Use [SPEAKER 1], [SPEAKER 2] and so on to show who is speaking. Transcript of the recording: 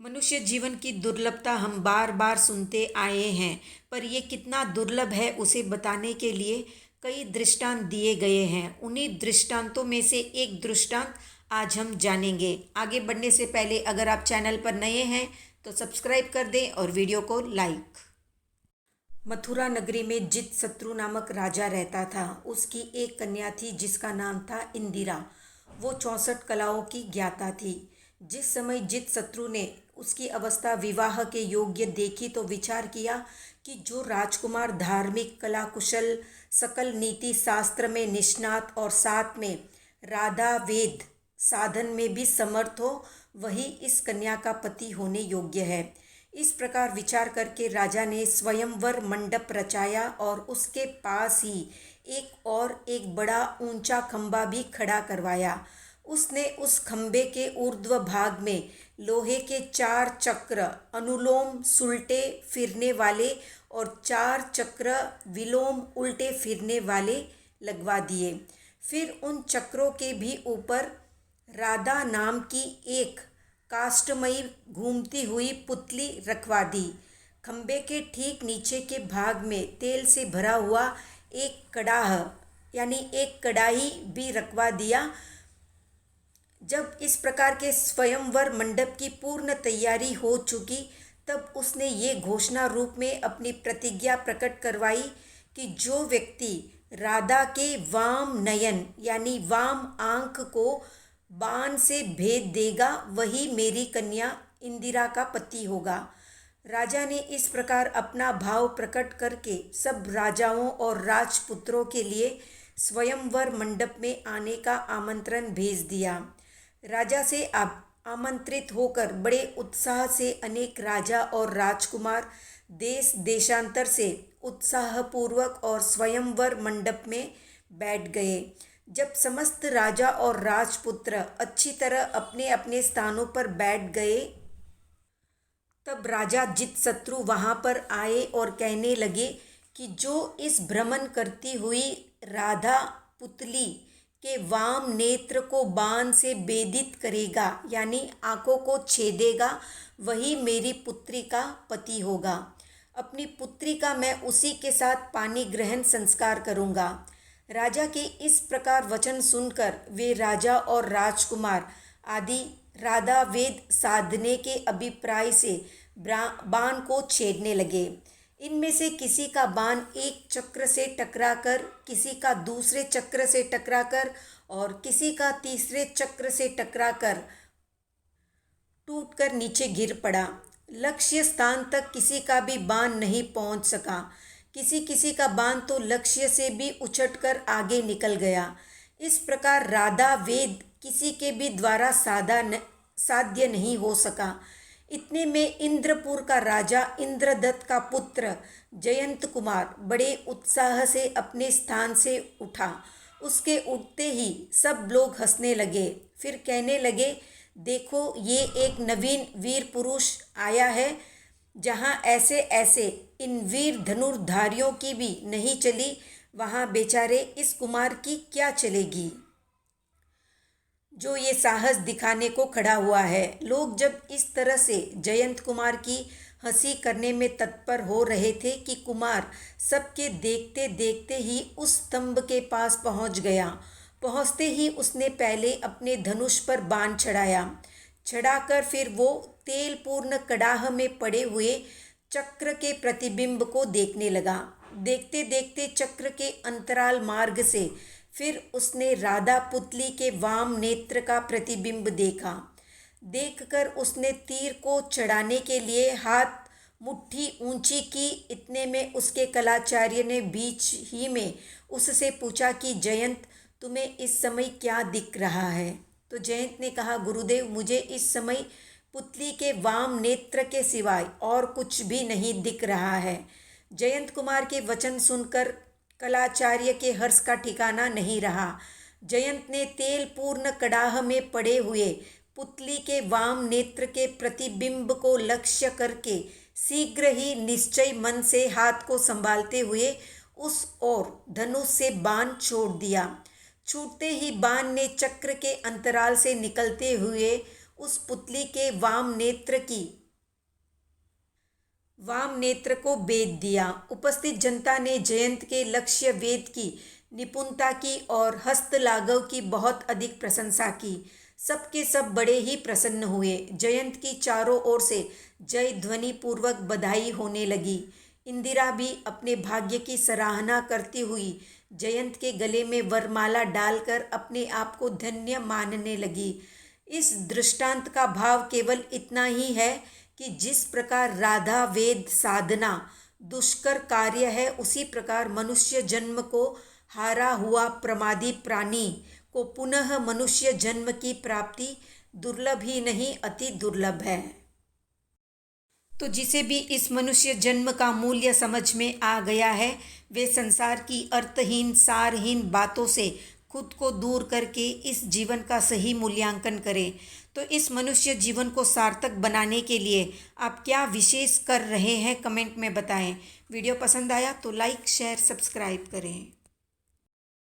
[SPEAKER 1] मनुष्य जीवन की दुर्लभता हम बार बार सुनते आए हैं, पर यह कितना दुर्लभ है उसे बताने के लिए कई दृष्टांत दिए गए हैं। उन्हीं दृष्टांतों में से एक दृष्टांत आज हम जानेंगे। आगे बढ़ने से पहले अगर आप चैनल पर नए हैं तो सब्सक्राइब कर दें और वीडियो को लाइक। मथुरा नगरी में जितशत्रु नामक राजा रहता था। उसकी एक कन्या थी जिसका नाम था इंदिरा। वो 64 कलाओं की ज्ञाता थी। जिस समय जितशत्रु ने उसकी अवस्था विवाह के योग्य देखी तो विचार किया कि जो राजकुमार धार्मिक, कला कुशल, सकल नीति शास्त्र में निष्णात और साथ में राधा वेद साधन में भी समर्थ हो, वही इस कन्या का पति होने योग्य है। इस प्रकार विचार करके राजा ने स्वयंवर मंडप रचाया और उसके पास ही एक बड़ा ऊंचा खंबा भी खड़ा करवाया। उसने उस खंबे के ऊर्ध्व भाग में लोहे के 4 चक्र अनुलोम सुलटे फिरने वाले और 4 चक्र विलोम उल्टे फिरने वाले लगवा दिए। फिर उन चक्रों के भी ऊपर राधा नाम की एक काष्ठमयी घूमती हुई पुतली रखवा दी। खंबे के ठीक नीचे के भाग में तेल से भरा हुआ एक कड़ाह यानी एक कढ़ाई भी रखवा दिया। जब इस प्रकार के स्वयंवर मंडप की पूर्ण तैयारी हो चुकी, तब उसने ये घोषणा रूप में अपनी प्रतिज्ञा प्रकट करवाई कि जो व्यक्ति राधा के वाम नयन यानी वाम आंख को बाण से भेद देगा, वही मेरी कन्या इंदिरा का पति होगा। राजा ने इस प्रकार अपना भाव प्रकट करके सब राजाओं और राजपुत्रों के लिए स्वयंवर मंडप में आने का आमंत्रण भेज दिया। राजा से आमंत्रित होकर बड़े उत्साह से अनेक राजा और राजकुमार देश देशांतर से उत्साहपूर्वक और स्वयंवर मंडप में बैठ गए। जब समस्त राजा और राजपुत्र अच्छी तरह अपने अपने स्थानों पर बैठ गए, तब राजा जितशत्रु वहां पर आए और कहने लगे कि जो इस भ्रमण करती हुई राधा पुतली के वाम नेत्र को बाण से भेदित करेगा यानी आंखों को छेदेगा, वही मेरी पुत्री का पति होगा। अपनी पुत्री का मैं उसी के साथ पानी ग्रहण संस्कार करूंगा। राजा के इस प्रकार वचन सुनकर वे राजा और राजकुमार आदि राधा वेद साधने के अभिप्राय से बाण को छेदने लगे। इनमें से किसी का बाण एक चक्र से टकराकर, किसी का दूसरे चक्र से टकराकर और किसी का तीसरे चक्र से टकराकर टूटकर नीचे गिर पड़ा। लक्ष्य स्थान तक किसी का भी बाण नहीं पहुंच सका। किसी किसी का बाण तो लक्ष्य से भी उछटकर आगे निकल गया। इस प्रकार राधा वेद किसी के भी द्वारा साध्य नहीं हो सका। इतने में इंद्रपुर का राजा इंद्रदत्त का पुत्र जयंत कुमार बड़े उत्साह से अपने स्थान से उठा। उसके उठते ही सब लोग हंसने लगे। फिर कहने लगे, देखो ये एक नवीन वीर पुरुष आया है। जहाँ ऐसे ऐसे इन वीर धनुर्धारियों की भी नहीं चली, वहाँ बेचारे इस कुमार की क्या चलेगी जो ये साहस दिखाने को खड़ा हुआ है। लोग जब इस तरह से जयंत कुमार की हंसी करने में तत्पर हो रहे थे कि कुमार सबके देखते देखते ही उस स्तंभ के पास पहुंच गया। पहुंचते ही उसने पहले अपने धनुष पर बाण चढ़ाकर फिर वो तेल पूर्ण कड़ाह में पड़े हुए चक्र के प्रतिबिंब को देखने लगा। देखते देखते चक्र के अंतराल मार्ग से फिर उसने राधा पुतली के वाम नेत्र का प्रतिबिंब देखा। देखकर उसने तीर को चढ़ाने के लिए हाथ मुट्ठी ऊंची की। इतने में उसके कलाचार्य ने बीच ही में उससे पूछा कि जयंत, तुम्हें इस समय क्या दिख रहा है? तो जयंत ने कहा, गुरुदेव, मुझे इस समय पुतली के वाम नेत्र के सिवाय और कुछ भी नहीं दिख रहा है। जयंत कुमार के वचन सुनकर कलाचार्य के हर्ष का ठिकाना नहीं रहा। जयंत ने तेल पूर्ण कड़ाह में पड़े हुए पुतली के वाम नेत्र के प्रतिबिंब को लक्ष्य करके शीघ्र ही निश्चय मन से हाथ को संभालते हुए उस ओर धनुष से बाण छोड़ दिया। छूटते ही बाण ने चक्र के अंतराल से निकलते हुए उस पुतली के वाम नेत्र को बेद दिया। उपस्थित जनता ने जयंत के लक्ष्य वेद की निपुणता की और हस्तलाघव की बहुत अधिक प्रशंसा की। सबके सब बड़े ही प्रसन्न हुए। जयंत की चारों ओर से जय ध्वनि पूर्वक बधाई होने लगी। इंदिरा भी अपने भाग्य की सराहना करती हुई जयंत के गले में वरमाला डालकर अपने आप को धन्य मानने लगी। इस दृष्टांत का भाव केवल इतना ही है कि जिस प्रकार राधा वेद साधना दुष्कर कार्य है, उसी प्रकार मनुष्य जन्म को हारा हुआ प्रमादी प्राणी को पुनः मनुष्य जन्म की प्राप्ति दुर्लभ ही नहीं अति दुर्लभ है। तो जिसे भी इस मनुष्य जन्म का मूल्य समझ में आ गया है, वे संसार की अर्थहीन सारहीन बातों से खुद को दूर करके इस जीवन का सही मूल्यांकन करें। तो इस मनुष्य जीवन को सार्थक बनाने के लिए आप क्या विशेष कर रहे हैं, कमेंट में बताएं। वीडियो पसंद आया तो लाइक शेयर सब्सक्राइब करें।